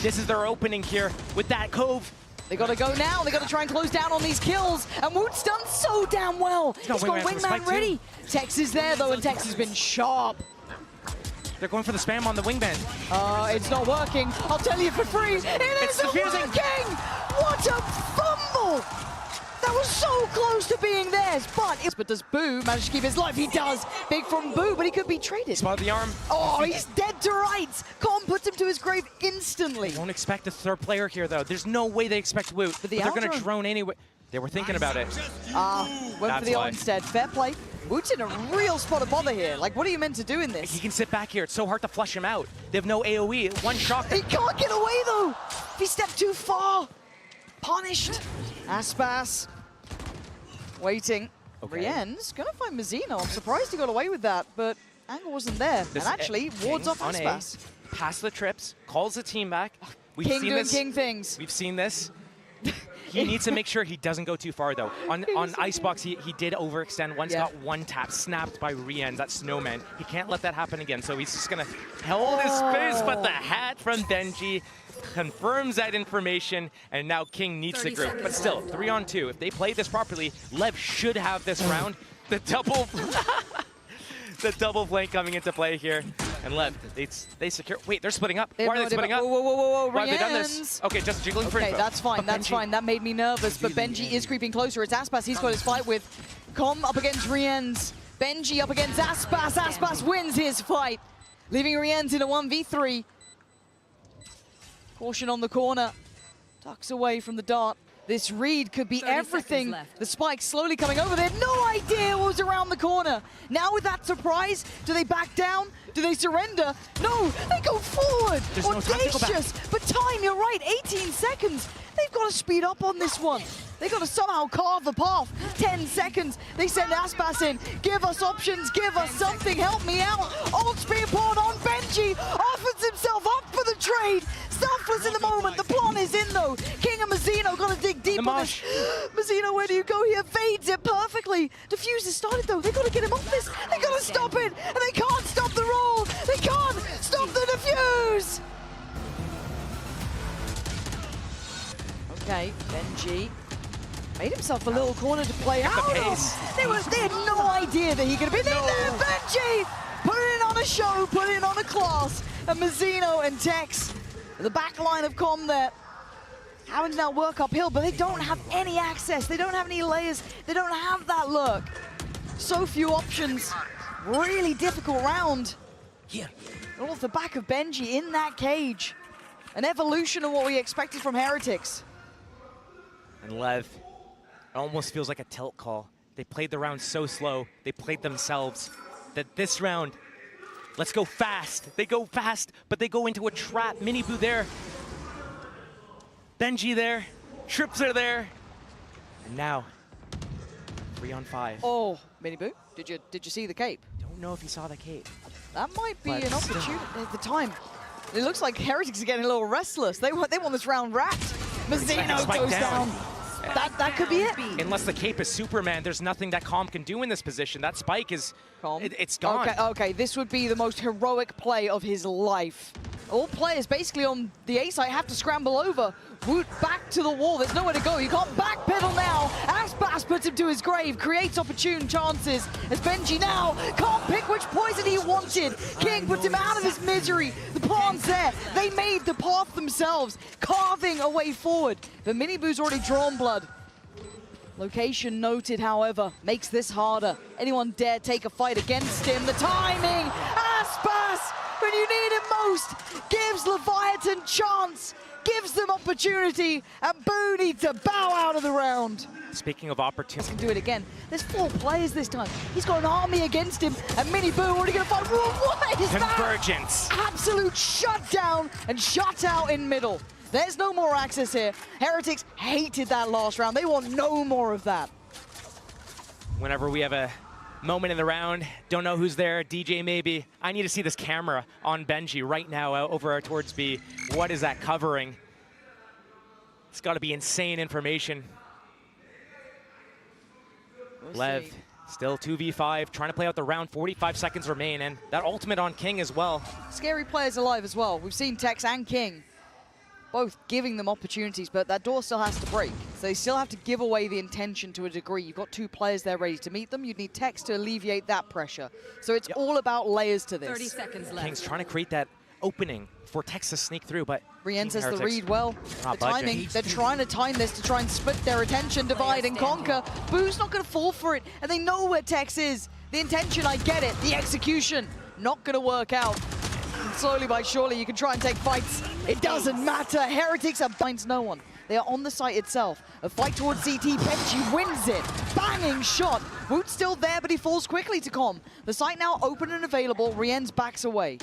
B: This is their opening here with that Cove.
A: They gotta go now. They gotta try and close down on these kills. And Woot's done so damn well. He's got Wingman ready. Tex is there though, and Tex has been sharp.
B: They're going for the spam on the wingman.
A: It's not working. I'll tell you for free. It's
B: diffusing.
A: working! What a fumble! That was so close to being theirs, but does Boo manage to keep his life? He does. Big from Boo, but he could be traded.
B: Spot the arm.
A: Oh, he's dead to rights. Com puts him to his grave instantly.
B: Won't expect a third player here, though. There's no way they expect Woot, but they're going to drone anyway. They were thinking about it.
A: Went for the ult instead. Fair play. Woot's in a real spot of bother here. Like, what are you meant to do in this?
B: He can sit back here. It's so hard to flush him out. They have no AoE. One shot.
A: He can't get away, though. If he stepped too far. Punished. Aspas. Waiting.
B: Okay.
A: Rienz gonna find Mazzino. I'm surprised he got away with that, but angle wasn't there. And actually wards off Aspas.
B: Pass the trips, calls the team back. We've
A: King
B: seen
A: doing
B: this.
A: King things.
B: We've seen this. He needs to make sure he doesn't go too far, though. On Icebox, he did overextend. Once got one tap snapped by Rienz, that snowman. He can't let that happen again, so he's just going to hold his fist, but the hat from Benji confirms that information, and now King needs the group. But still, 3-on-2. If they play this properly, LEV should have this round. The double... the double flank coming into play here. And LEV, they secure. Wait, they're splitting up. Why are they splitting up?
A: Whoa,
B: Why have they done this? Okay, just jiggling for
A: info.
B: info.
A: That's fine, that's fine. That made me nervous, but Benji is creeping closer. It's Aspas he's got his fight with. Com up against Rienz. Benji up against Aspas. Aspas wins his fight, leaving Rienz in a 1v3. Caution on the corner. Ducks away from the dart. This read could be everything. The spike slowly coming over. They had no idea what was around the corner. Now with that surprise, do they back down? Do they surrender? No, they go forward.
B: There's no time to go back.
A: But time, you're right, 18 seconds. They've got to speed up on this one. They've got to somehow carve the path. 10 seconds. They send Aspas in. Give us options. Give us something. Help me out. Ult's being poured on. Benji offers himself up for the trade. Selfless in the moment. The plan is in, though. King and Mazzino got to dig deep on this. Mazzino, where do you go here? Fades it perfectly. Diffuse has started, though. They've got to get him off this. They've got to stop it. And they can't stop the roll. They can't stop the diffuse. Okay, Benji made himself a little corner to play out of. They had no idea that he could be there. Benji put it on a show, put it on a class. And Mazzino and Tex, the back line of Com there, having to now work uphill, but they don't have any access. They don't have any layers. They don't have that look. So few options. Really difficult round.
B: Here.
A: All off the back of Benji in that cage. An evolution of what we expected from Heretics.
B: And LEV, it almost feels like a tilt call. They played the round so slow, they played themselves, that this round, let's go fast. They go fast, but they go into a trap. Miniboo there. Benji there. Trips are there. And now, 3 on 5.
A: Oh, Miniboo, did you see the cape?
B: Don't know if he saw the cape.
A: That might be
B: But
A: an
B: still.
A: opportunity at the time. It looks like Heretics are getting a little restless. They want this round wrapped. Mazzino
B: Spike
A: goes
B: down.
A: down. That could be it.
B: Unless the cape is Superman, there's nothing that Calm can do in this position. That spike is,
A: Calm.
B: it's gone.
A: Okay, this would be the most heroic play of his life. All players basically on the A side have to scramble over. Woot back to the wall. There's nowhere to go. You can't backpedal now. Aspas puts him to his grave, creates opportune chances. As Benji now can't pick which poison he wanted. King puts him out of his misery. The pawn's there. They made the path themselves, carving a way forward. But Miniboo's already drawn blood. Location noted, however, makes this harder. Anyone dare take a fight against him? The timing! Aspas, when you need him most, gives Leviathan chance, gives them opportunity, and Boo needs to bow out of the round.
B: Speaking of opportunity.
A: Can do it again. There's 4 players this time. He's got an army against him, and Miniboo already gonna fight. What is that?
B: Convergence.
A: Absolute shutdown and shutout in middle. There's no more access here. Heretics hated that last round. They want no more of that.
B: Whenever we have a moment in the round, don't know who's there, DJ maybe. I need to see this camera on Benji right now over towards B. What is that covering? It's got to be insane information. Lev, still 2v5, trying to play out the round, 45 seconds remain, and that ultimate on King as well.
A: Scary players alive as well. We've seen Tex and King both giving them opportunities, but that door still has to break. So they still have to give away the intention to a degree. You've got 2 players there ready to meet them. You'd need Tex to alleviate that pressure. So it's all about layers to this.
C: 30 seconds left.
B: King's trying to create that opening for Tex to sneak through, but
A: Riens has the
B: Heretics
A: read well.
B: not
A: The timing,
B: budging.
A: they're trying to time this to try and split their attention, divide and conquer. Boo's not going to fall for it, and they know where Tex is. The intention, I get it. The execution, not going to work out. And slowly but surely, you can try and take fights. It doesn't matter. Heretics finds no one. They are on the site itself. A fight towards CT. Benji wins it. Banging shot. Woot's still there, but he falls quickly to Com. The site now open and available. Riens backs away.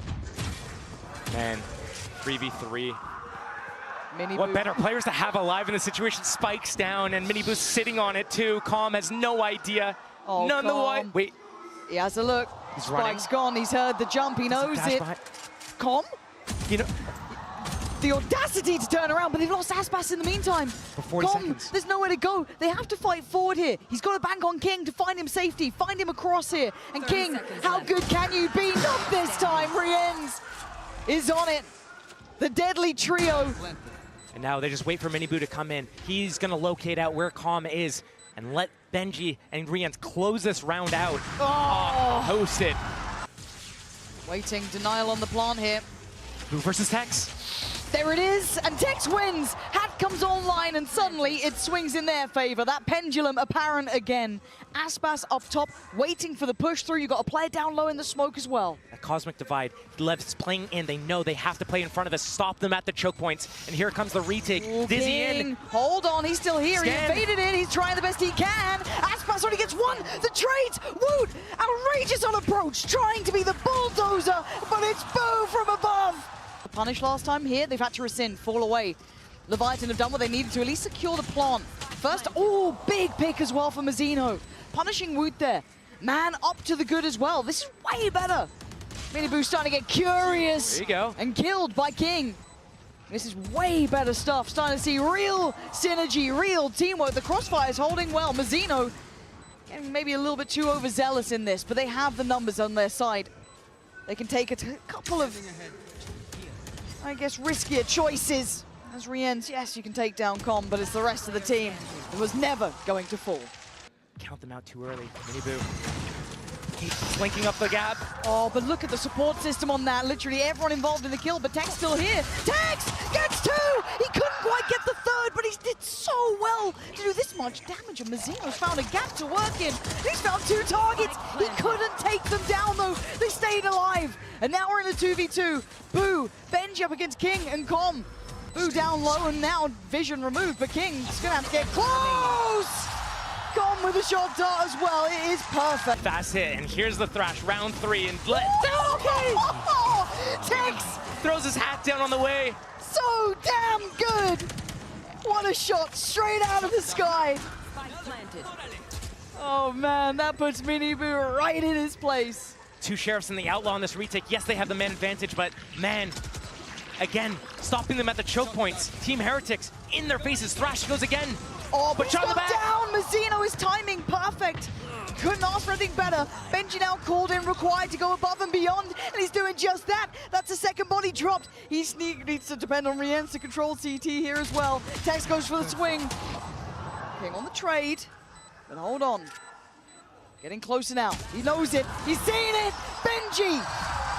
B: Man, 3v3.
A: Miniboo.
B: What better players to have alive in this situation? Spikes down, and Miniboo's sitting on it too. Calm has no idea.
A: Oh,
B: None the way.
A: Calm.
B: Wait.
A: He has a look.
B: He's
A: Spike's
B: running.
A: gone. He's heard the jump. He knows
B: Dash
A: it.
B: behind.
A: Com?
B: You know,
A: The audacity to turn around, but they've lost Aspas in the meantime.
B: For 40
A: Com,
B: seconds.
A: there's nowhere to go. They have to fight forward here. He's got to bank on King to find him safety, find him across here. And
C: 30
A: King,
C: seconds
A: how
C: left.
A: good can you be? Not this time. Riens is on it. The deadly trio.
B: and now they just wait for Miniboo to come in. He's going to locate out where Calm is and let Benji and Riens close this round out.
A: Oh.
B: Host it.
A: Waiting, denial on the plant here.
B: Boo versus Tex.
A: There it is, and Tex wins. Hat comes online, and suddenly it swings in their favor. That pendulum apparent again. Aspas up top, waiting for the push through. You got a player down low in the smoke as well.
B: A cosmic divide. LEV's playing in. They know they have to play in front of us, stop them at the choke points. And here comes the retake.
A: Ooh,
B: Dizzy
A: King.
B: in.
A: Hold on, he's still here.
B: Scan.
A: He evaded it. He's trying the best he can. Aspas only gets one. The trades. Woot, outrageous on approach, trying to be the bulldozer, but it's Boo from above. Punished last time here, they've had to rescind, fall away. Leviathan have done what they needed to at least secure the plant. First, oh, big pick as well for Mazzino. Punishing Woot there. Man up to the good as well. This is way better. Miniboo starting to get curious.
B: There you go.
A: And killed by King. This is way better stuff. Starting to see real synergy, real teamwork. The crossfire is holding well. Mazzino getting maybe a little bit too overzealous in this, but they have the numbers on their side. They can take a couple of, I guess, riskier choices. As Riens, yes, you can take down Com, but it's the rest of the team that was never going to fall.
B: Count them out too early. Miniboo keeps slinking up the gap.
A: Oh, but look at the support system on that. Literally everyone involved in the kill, but Tex still here. Tex gets two! He couldn't quite get the third, but he did so well to do this much damage. And Mazzino's found a gap to work in. He's found two targets. He couldn't take them down, though. They stayed alive. And now we're in a 2v2. Boo, Benji up against King and Com. Boo down low, and now vision removed, but King's gonna have to get close! Com with a shot dart as well. It is perfect.
B: Fast hit, and here's the thrash, round 3, and
A: Tex,
B: throws his hat down on the way.
A: so damn good. What a shot, straight out of the sky. Oh man, that puts Miniboo right in his place.
B: Two Sheriffs and the Outlaw on this retake. Yes, they have the man advantage, but man, again, stopping them at the choke points. Team Heretics in their faces. Thrash goes again.
A: Oh, but he's
B: shot in the
A: gone
B: back.
A: down. Mazzino is timing perfect. Couldn't ask for anything better. Benji now called in, required to go above and beyond, and he's doing just that. That's a second body dropped. He needs to depend on Rienz to control CT here as well. Tex goes for the swing. King on the trade, but hold on. Getting closer now. He knows it. He's seeing it. Benji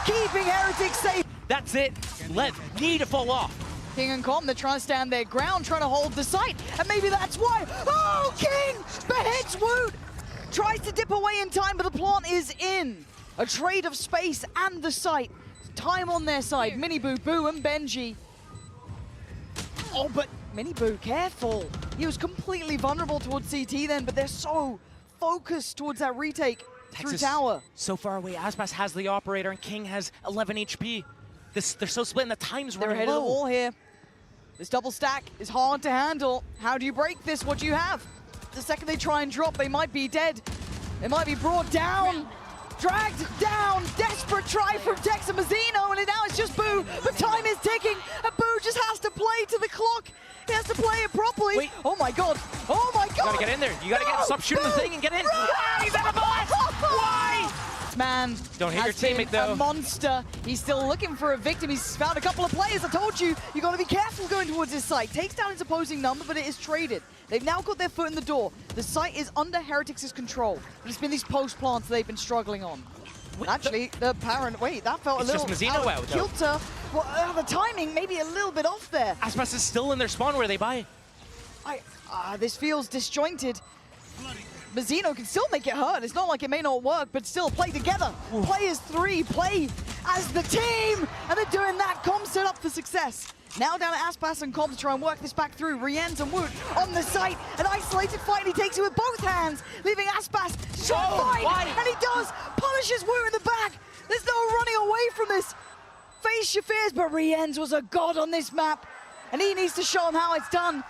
A: keeping Heretics safe.
B: That's it. LEV need to fall off.
A: King and Com, they're trying to stand their ground, trying to hold the site, and maybe that's why. Oh, King beheads Woot. Tries to dip away in time, but the plant is in. A trade of space and the site. Time on their side. Miniboo, Boo, and Benji. Oh, but Miniboo, careful. He was completely vulnerable towards CT then, but they're so focused towards that retake through tower.
B: So far away. Aspas has the operator, and King has 11 HP. They're so split, and the time's
A: They're
B: running
A: ahead of the
B: low.
A: wall here. This double stack is hard to handle. How do you break this? What do you have? The second they try and drop, they might be dead. They might be brought down, dragged down. Desperate try from Tex and Mazzino, and now it's just Boo. But time is ticking, and Boo just has to play to the clock. He has to play it properly.
B: Wait.
A: Oh my God. Oh my God.
B: You gotta get in there. You gotta stop shooting the thing and get in. Ah, he's out of bullets. Why?
A: Man
B: Don't hit
A: has
B: your teammate,
A: been
B: though.
A: a monster. He's still looking for a victim. He's found a couple of players. I told you, you got to be careful going towards his site. Takes down his opposing number, but it is traded. They've now got their foot in the door. The site is under Heretics' control. But it's been these post plants they've been struggling on. Actually, the parent. Wait, that felt
B: It's
A: a little
B: just Mazzino out, though.
A: kilter. Well, the timing maybe a little bit off there.
B: Aspas is still in their spawn where they buy.
A: This feels disjointed. Mazzino can still make it hurt. It's not like it may not work, but still play together.
B: Ooh.
A: Play as three, play as the team. And they're doing that. Com set up for success. Now down to Aspas and Com to try and work this back through. Rienz and Woot on the site. An isolated fight. He takes it with both hands, leaving Aspas to try and fight.
B: Why?
A: And he does. Punishes Woot in the back. There's no running away from this. Face your fears, but Rienz was a god on this map. And he needs to show him how it's done.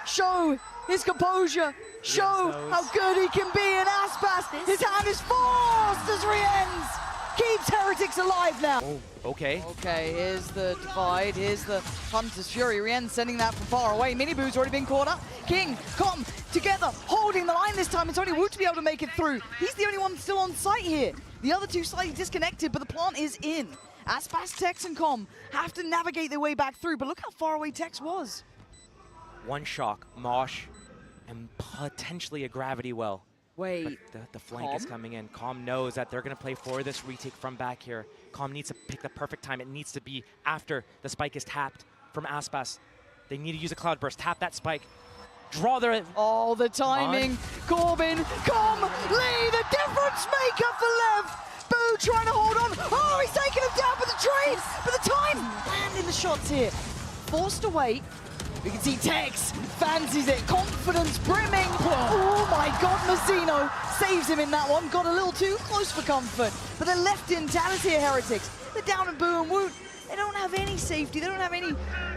A: Show his composure. Show how good he can be in Aspas. His hand is forced as Rienz keeps Heretics alive now.
B: Oh, okay.
A: Okay, here's the divide. Here's the Hunter's Fury. Rienz sending that from far away. Miniboo's already been caught up. King, Com, together, holding the line this time. It's only Woot to be able to make it through. He's the only one still on site here. The other two slightly disconnected, but the plant is in. Aspas, Tex, and Com have to navigate their way back through, but look how far away Tex was.
B: One shock, Mosh, and potentially a gravity well.
A: Wait.
B: But the flank is coming in. Com knows that they're going to play for this retake from back here. Com needs to pick the perfect time. It needs to be after the spike is tapped from Aspas. They need to use a cloud burst. Tap that spike. Draw their...
A: Oh, the timing. Corbin, Com, Lee, the difference maker for LEV. Boo trying to hold on. Oh, he's taking him down for the trade. But the time. Landing the shots here. Forced away. We can see Tex fancies it, confidence brimming. Oh my God, Mazzino saves him in that one. Got a little too close for comfort, but they're left in Dallas here, Heretics. They're down in Boo and Woot. They don't have any safety. They don't have any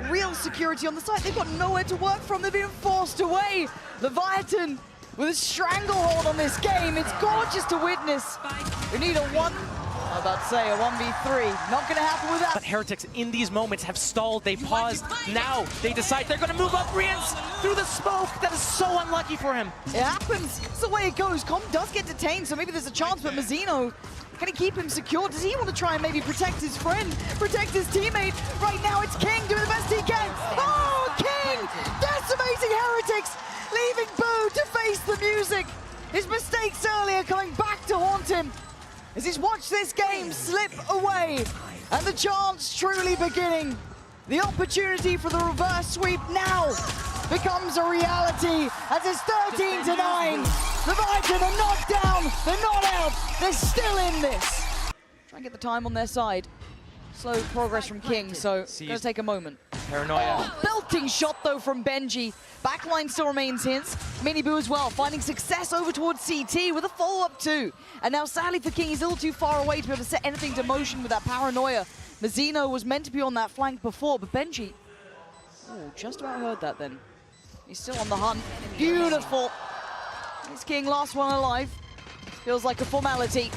A: real security on the site. They've got nowhere to work from. They've been forced away. Leviathan with a stranglehold on this game. It's gorgeous to witness. We need a I'm about to say a 1v3. Not going to happen with that.
B: But Heretics in these moments have stalled. They paused. Now they decide they're going to move up Rienz through the smoke. That is so unlucky for him.
A: It happens. It's the way it goes. Com does get detained, so maybe there's a chance, but Mazzino, can he keep him secure? Does he want to try and maybe protect his friend, protect his teammate? Right now it's King doing the best he can. Oh, King! Decimating Heretics, leaving Boo to face the music. His mistakes earlier coming back to haunt him as he's watched this game slip away, and the chance truly beginning. The opportunity for the reverse sweep now becomes a reality as it's 13-9. Leviathan are not down, they're not out, they're still in this. Try and get the time on their side. Slow progress from King, so it's gonna take a moment.
B: Paranoia.
A: Oh, belting shot though from Benji. Backline still remains his. Miniboo as well, finding success over towards CT with a follow-up too. And now sadly for King, he's a little too far away to be able to set anything to motion with that paranoia. Mazzino was meant to be on that flank before, but Benji, oh, just about heard that then. He's still on the hunt. Beautiful. Is King last one alive? Feels like a formality.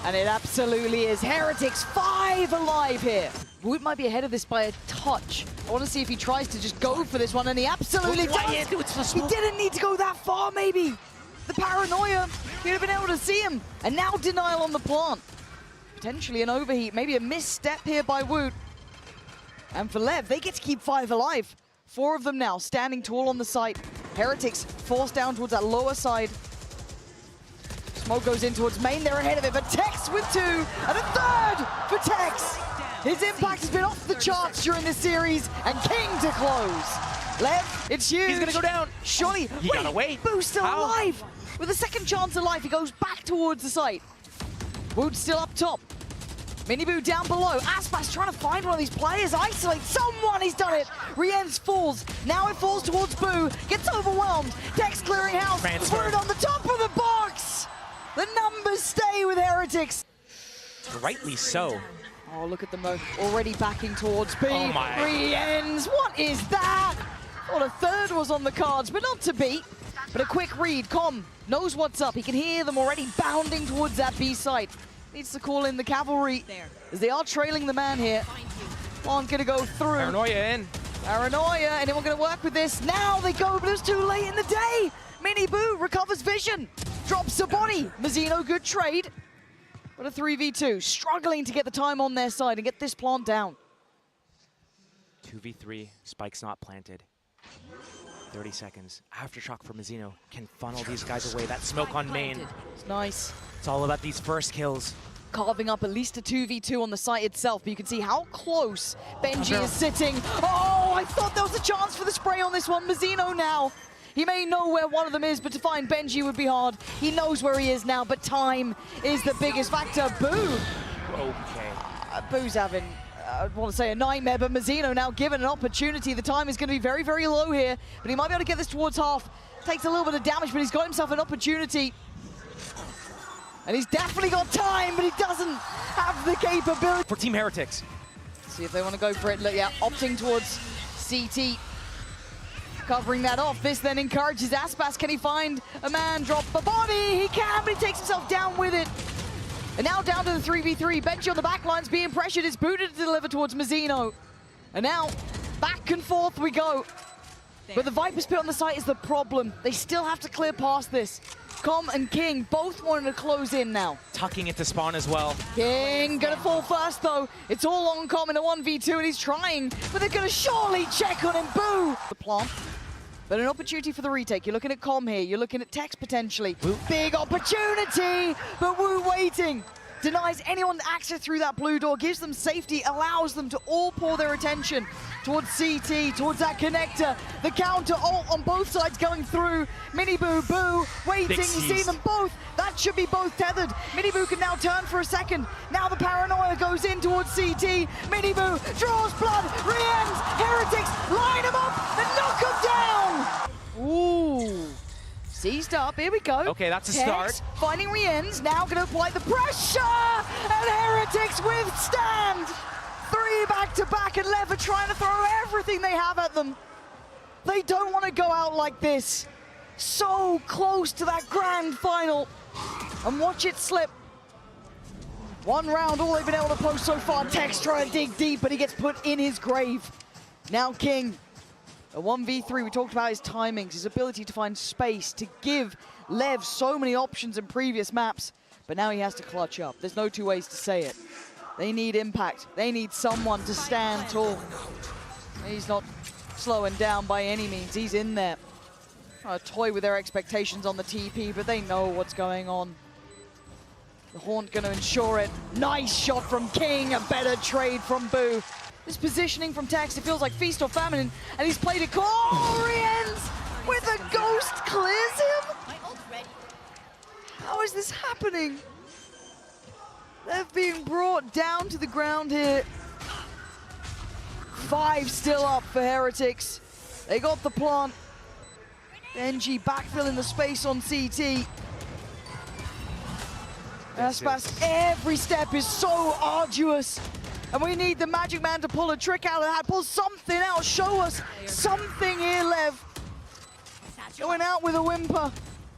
A: And it absolutely is. Heretics 5 alive here. Wood might be ahead of this by a touch. I want to see if he tries to just go for this one, and he absolutely does. He didn't need to go that far, maybe. The paranoia, you'd have been able to see him. And now denial on the plant. Potentially an overheat, maybe a misstep here by Wood. And for LEV, they get to keep 5 alive. 4 of them now standing tall on the site. Heretics forced down towards that lower side. Smoke goes in towards main, they're ahead of it, but Tex with 2, and a third for Tex. His impact has been off the charts during this series, and King to close. LEV, it's huge.
B: He's gonna go down.
A: Surely,
B: He got away.
A: Boo's still
B: How?
A: alive. With a second chance of life, he goes back towards the site. Wood's still up top. Miniboo down below. Aspas trying to find one of these players. Isolate someone. He's done it. Rienz falls. Now it falls towards Boo. Gets overwhelmed. Tex clearing house. Wood on the top of the box. The numbers stay with Heretics.
B: Rightly so.
A: Oh, look at them already backing towards B.
B: Oh my.
A: Rienz, what is that? Well, a third was on the cards, but not to be. But a quick read. Com knows what's up. He can hear them already bounding towards that B site. Needs to call in the cavalry as they are trailing the man here. Aren't going to go through.
B: Paranoia in.
A: Paranoia. Anyone going to work with this? Now they go, but it's too late in the day. Miniboo recovers vision. Drops the body. Mazzino, good trade. But a 3v2. Struggling to get the time on their side and get this plant down.
B: 2v3. Spike's not planted. 30 seconds. Aftershock for Mazzino can funnel these guys away. That smoke on main.
A: It's nice.
B: It's all about these first kills.
A: Carving up at least a 2v2 on the site itself, but you can see how close Benji is sitting. Oh, I thought there was a chance for the spray on this one. Mazzino now. He may know where one of them is, but to find Benji would be hard. He knows where he is now, but time is the biggest factor. Boo!
B: Okay.
A: Boo's having, I want to say a nightmare, but Mazzino now given an opportunity. The time is going to be very, very low here, but he might be able to get this towards half. Takes a little bit of damage, but he's got himself an opportunity. And he's definitely got time, but he doesn't have the capability.
B: For Team Heretics.
A: See if they want to go for it. Look, yeah, opting towards CT. Covering that off. This then encourages Aspas. Can he find a man? Drop the body. He can, but he takes himself down with it. And now down to the 3v3. Benji on the back lines being pressured. Is booted to deliver towards Mazzino. And now back and forth we go. But the Viper's pit on the site is the problem. They still have to clear past this. Com and King both wanting to close in now.
B: Tucking into spawn as well.
A: King gonna fall first though. It's all on Com in a 1v2 and he's trying, but they're gonna surely check on him. Boo! The plant. But an opportunity for the retake. You're looking at Com here. You're looking at Tex potentially.
B: Woo.
A: Big opportunity, but Wu waiting. Denies anyone access through that blue door, gives them safety, allows them to all pour their attention towards CT, towards that connector. The counter ult on both sides going through. Miniboo, Boo, waiting, you see them both. That should be both tethered. Miniboo can now turn for a second. Now the paranoia goes in towards CT. Miniboo draws blood, Rienz, Heretics, line him up and knock him down. Ooh. Seized up, here we go.
B: Okay, that's a
A: Tex
B: start.
A: Finding Rienz, now gonna apply the pressure, and Heretics withstand. 3 back-to-back, and LEV are trying to throw everything they have at them. They don't want to go out like this. So close to that grand final. And watch it slip. 1 round, all they've been able to post so far. Tex trying to dig deep, but he gets put in his grave. Now King. A 1v3, we talked about his timings, his ability to find space, to give LEV so many options in previous maps, but now he has to clutch up. There's no 2 ways to say it. They need impact. They need someone to stand tall. He's not slowing down by any means. He's in there. Trying to toy with their expectations on the TP, but they know what's going on. The Haunt gonna ensure it. Nice shot from King, a better trade from Boo. This positioning from Tex, it feels like feast or famine, and he's played it cool. Oh, Rienz with a ghost clears him. How is this happening? They're being brought down to the ground here. 5 still up for Heretics. They got the plant. Benji backfilling the space on CT. Aspas, every step is so arduous. And we need the Magic Man to pull a trick out of the hat, pull something out, show us something here, LEV. Going out with a whimper.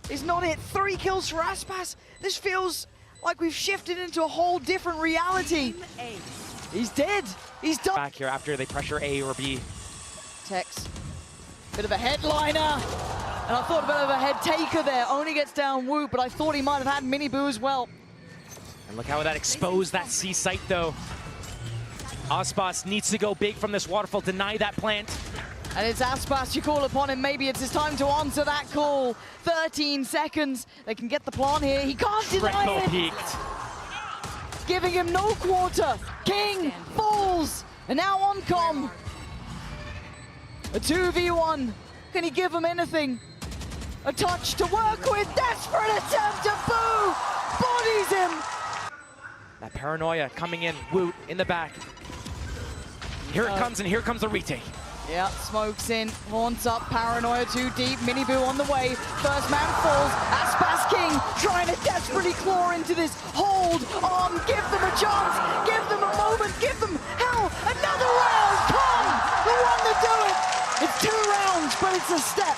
A: is not it. 3 kills for Aspas. This feels like we've shifted into a whole different reality. He's dead. He's done.
B: Back here after they pressure A or B.
A: Tex, bit of a headliner. And I thought a bit of a head taker there. Only gets down Woot, but I thought he might have had Miniboo as well.
B: And look how that exposed that C site though. Aspas needs to go big from this waterfall, deny that plant.
A: And it's Aspas, you call upon him. Maybe it's his time to answer that call. 13 seconds. They can get the plant here. He can't deny it.
B: Peaked.
A: Giving him no quarter. King falls. And now Oncom. A 2v1. Can he give him anything? A touch to work with. Desperate attempt to Boo. Bodies him.
B: That paranoia coming in. Woot in the back. Here it comes, and here comes the retake.
A: Yeah, smokes in, haunts up, paranoia too deep, Miniboo on the way, first man falls, Aspas King trying to desperately claw into this, hold on, give them a chance, give them a moment, give them, hell, another round, come, the one to do it, it's 2 rounds, but it's a step.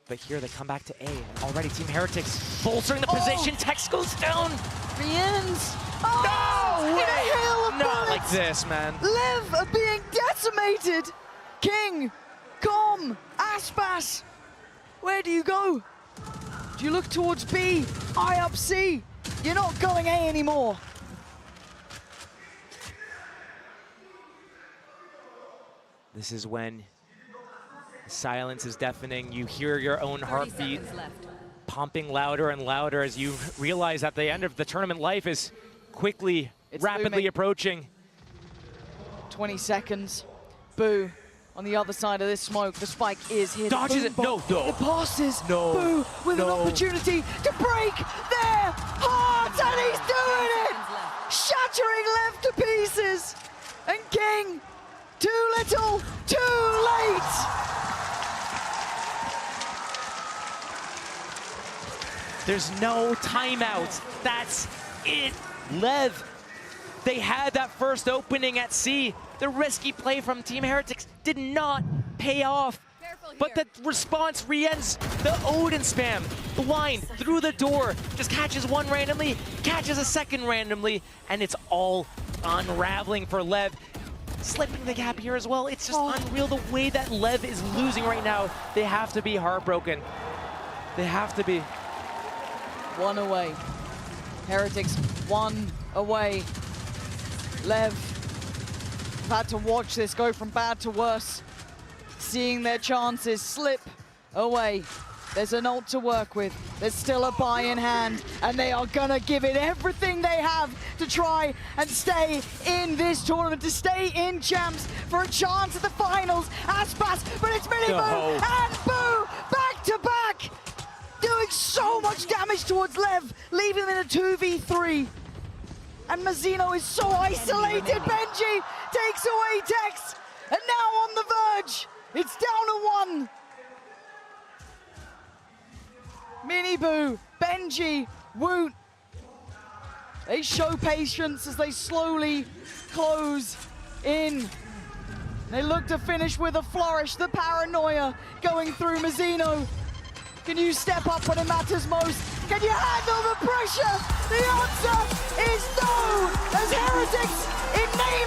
B: But here they come back to A, and already Team Heretics bolstering the position, Tex goes down.
A: Riens, oh,
B: No
A: in a hail of
B: Not
A: bullets.
B: like this, man.
A: LEV are being decimated. King, Com, Aspas, where do you go? Do you look towards B, eye up C? You're not going A anymore.
B: This is when silence is deafening. You hear your own heartbeat pumping louder and louder as you realize that the end of the tournament life is quickly, rapidly
A: looming.
B: approaching.
A: 20 seconds. Boo. On the other side of this smoke, the spike is hit.
B: Dodges it. No, no.
A: It passes.
B: No,
A: Boo with an
B: no.
A: opportunity to break their hearts, and he's doing it! Shattering LEV to pieces. And King, too little, too late.
B: There's no timeout. That's it. LEV. They had that first opening at C. The risky play from Team Heretics did not pay off. But the response, Riens, the Odin spam, blind, through the door, just catches one randomly, catches a second randomly, and it's all unraveling for LEV. Slipping the gap here as well. It's just unreal the way that LEV is losing right now. They have to be heartbroken. They have to be.
A: 1 away. Heretics 1 away. LEV have had to watch this go from bad to worse. Seeing their chances slip away. There's an ult to work with. There's still a buy in hand, and they are gonna give it everything they have to try and stay in this tournament, to stay in champs for a chance at the finals. Aspas, but it's Miniboo and Boo back to back, doing so much damage towards LEV, leaving them in a 2v3. And Mazzino is so isolated. Benji takes away Tex, and now on the verge. It's down to 1. Miniboo, Benji, Woot. They show patience as they slowly close in. They look to finish with a flourish. The paranoia going through Mazzino. Can you step up when it matters most? Can you handle the pressure? The answer is no, as Heretics in name